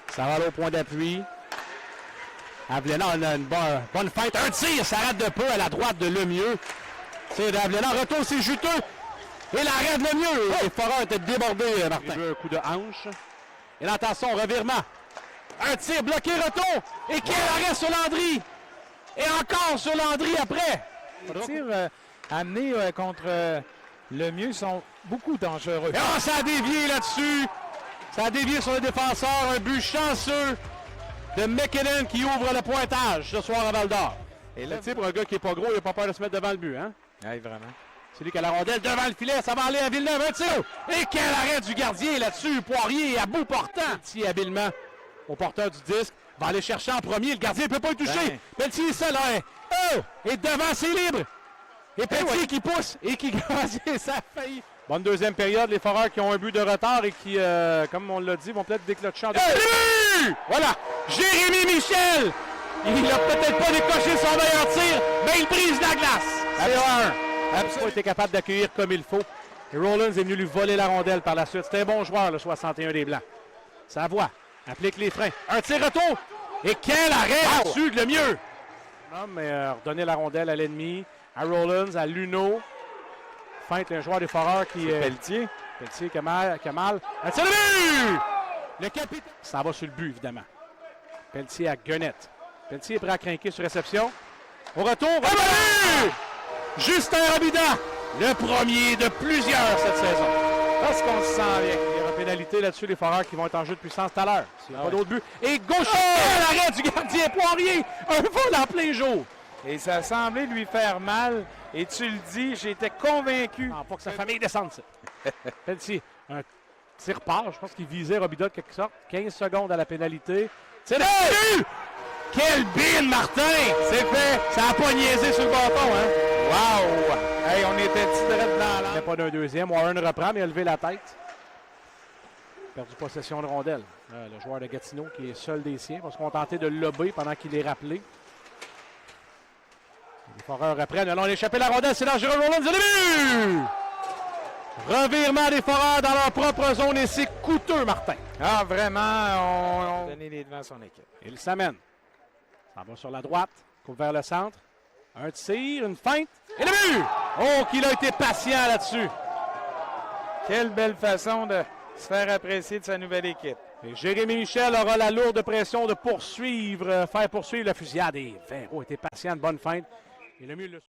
Ça va aller au point d'appui. Havlena a une bonne feinte. Un tir, ça rate de peu à la droite de Lemieux. C'est Havlena, retour, c'est juteux. Et l'arrêt de Lemieux. Les Foreurs étaient débordés, Martin. Un coup de hanche. Et là, attention, revirement. Un tir bloqué, retour. Et quel arrêt sur Landry. Et encore sur Landry après. Les tirs amenés contre Lemieux sont beaucoup dangereux. Et oh, ça a dévié là-dessus. Ça a dévié sur le défenseur. Un but chanceux de McKinnon qui ouvre le pointage ce soir à Val-d'Or. Et là, pour un gars qui n'est pas gros, il n'a pas peur de se mettre devant le but. Hein? Oui, vraiment. C'est lui qui a la rondelle devant le filet. Ça va aller à Villeneuve. Un tir. Et quel arrêt du gardien là-dessus. Poirier à bout portant. Pelletier habilement au porteur du disque. Va aller chercher en premier. Le gardien ne peut pas le toucher. Pelletier est seul. Hein? Oh! Et devant, c'est libre. Et Pelletier qui pousse et qui ça a failli. Bonne deuxième période. Les Foreurs qui ont un but de retard et qui, comme on l'a dit, vont peut-être déclencher en deuxième. Voilà. Jérémy Michel. Il n'a peut-être pas décoché son meilleur tir, mais il brise la glace. C'est 1. Absolument été capable d'accueillir comme il faut. Et Rollins est venu lui voler la rondelle par la suite. C'est un bon joueur, le 61 des Blancs. Savoie applique les freins. Un tir retour. Et quel arrêt là-dessus de le mieux. Non, mais redonner la rondelle à l'ennemi, à Rollins, à Luno. Feinte un joueur des Foreurs qui est Pelletier. Pelletier, Kamal. Un tir de but! Le capitaine. Ça va sur le but, évidemment. Pelletier à Guenette. Pelletier est prêt à craquer sur réception. Au retour, Justin Robida, le premier de plusieurs cette saison. Parce qu'on se sent bien. Il y aura pénalité là-dessus, les Foreurs qui vont être en jeu de puissance tout à l'heure. S'il n'y a pas d'autre but. Et gauche, l'arrêt du gardien Poirier. Un vol en plein jour. Et ça a semblé lui faire mal. Et tu le dis, j'étais convaincu. Non, pas que sa famille descende, ça. Pelletier, un tir part. Je pense qu'il visait Robida de quelque sorte. 15 secondes à la pénalité. C'est le but! Quel bin, Martin! C'est fait! Ça n'a pas niaisé sur le bâton, hein? Wow! Hey, on était titrés dans Il n'y a pas d'un deuxième. Warren reprend, mais il a levé la tête. Perdu possession de rondelle. Le joueur de Gatineau qui est seul des siens. Va se contenter de le lober pendant qu'il est rappelé. Les Foreurs reprennent. Allons échapper la rondelle. C'est dangereux. Rollins, c'est le but! Revirement des Foreurs dans leur propre zone et c'est coûteux, Martin. Ah, vraiment, on donné les devants à son équipe. Il s'amène. Ça va sur la droite. Coupe vers le centre. Un tir, une feinte. Et le but! Oh, qu'il a été patient là-dessus. Quelle belle façon de se faire apprécier de sa nouvelle équipe. Et Jérémy Michel aura la lourde pression de poursuivre, faire poursuivre la fusillade. Et Véro était patient, de bonne feinte. Et le mieux le